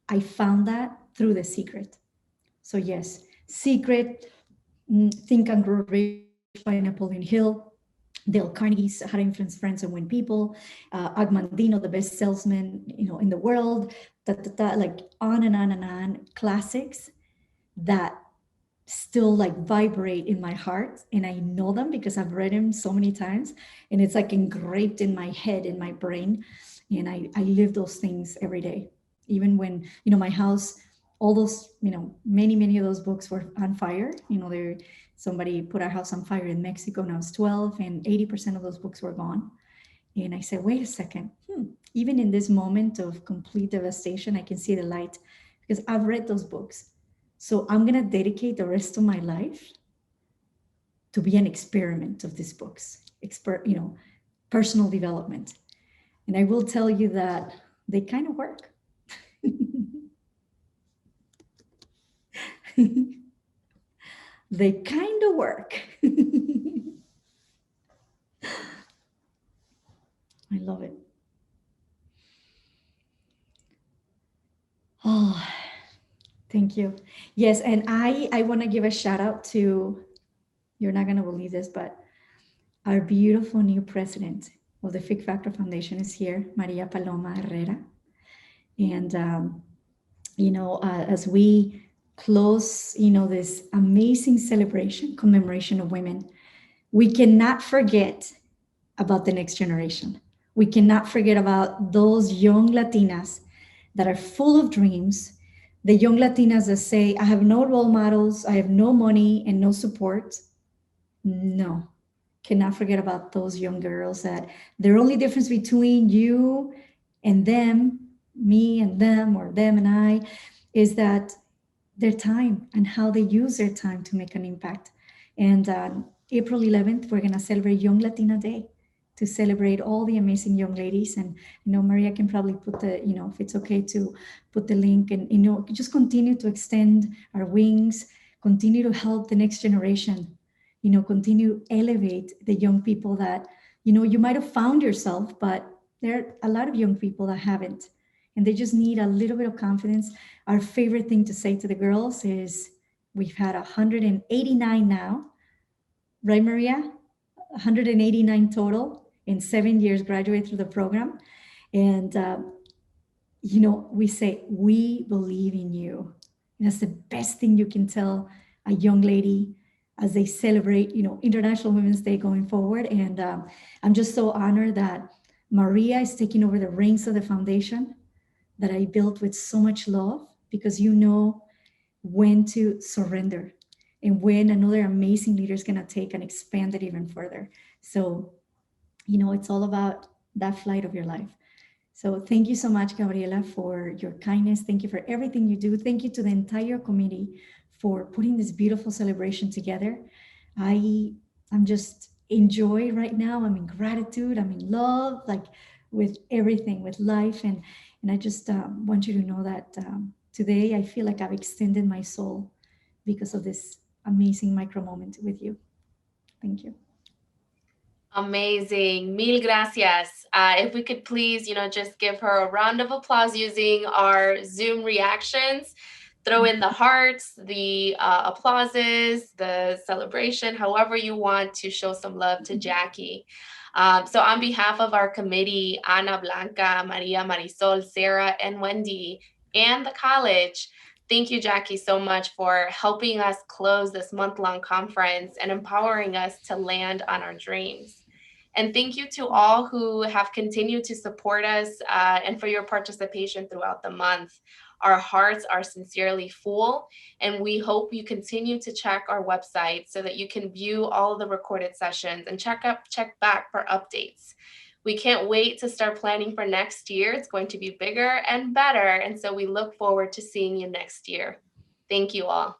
I found that through The Secret. So yes, Secret, Think and Grow Rich by Napoleon Hill, Dale Carnegie's How to Influence Friends and Win People, Agmandino, the best salesman, in the world, like on and on and on, classics that still like vibrate in my heart. And I know them because I've read them so many times and it's like engraved in my head, in my brain. And I live those things every day. Even when, my house, all those, many of those books were on fire. Somebody put our house on fire in Mexico when I was 12 and 80% of those books were gone. And I said, wait a second, even in this moment of complete devastation, I can see the light because I've read those books. So I'm going to dedicate the rest of my life to be an experiment of these books, personal development. And I will tell you that they kind of work. They kind of work. I love it. Oh, thank you. Yes, and I want to give a shout out to, you're not going to believe this, but our beautiful new president, of the FIG Factor Foundation is here, Maria Paloma Herrera. And, as we close, this amazing celebration, commemoration of women, we cannot forget about the next generation. We cannot forget about those young Latinas that are full of dreams, the young Latinas that say, I have no role models, I have no money and no support. No, cannot forget about those young girls that the only difference between you and them, me and them, or them and I, is that their time and how they use their time to make an impact. And April 11th, we're going to celebrate Young Latina Day to celebrate all the amazing young ladies. And, Maria can probably put the, if it's okay to put the link and, just continue to extend our wings, continue to help the next generation, continue elevate the young people that, you might have found yourself, but there are a lot of young people that haven't. And they just need a little bit of confidence. Our favorite thing to say to the girls is we've had 189 now, right, Maria? 189 total in 7 years graduate through the program. And, we say, we believe in you. And that's the best thing you can tell a young lady as they celebrate, International Women's Day going forward. And I'm just so honored that Maria is taking over the reins of the foundation that I built with so much love, because you know when to surrender and when another amazing leader is going to take and expand it even further. So, it's all about that flight of your life. So thank you so much, Gabriela, for your kindness. Thank you for everything you do. Thank you to the entire committee for putting this beautiful celebration together. I'm just enjoy right now. I'm in gratitude. I'm in love, like with everything, with life. And I just want you to know that today I feel like I've extended my soul because of this amazing micro moment with you. Thank you. Amazing. Mil gracias. If we could please, just give her a round of applause using our Zoom reactions. Throw in the hearts, the applauses, the celebration, however you want to show some love to Jackie. So on behalf of our committee, Ana, Blanca, Maria, Marisol, Sarah, and Wendy, and the college, thank you, Jackie, so much for helping us close this month-long conference and empowering us to land on our dreams. And thank you to all who have continued to support us and for your participation throughout the month. Our hearts are sincerely full, and we hope you continue to check our website so that you can view all of the recorded sessions and check back for updates. We can't wait to start planning for next year. It's going to be bigger and better, and so we look forward to seeing you next year. Thank you all.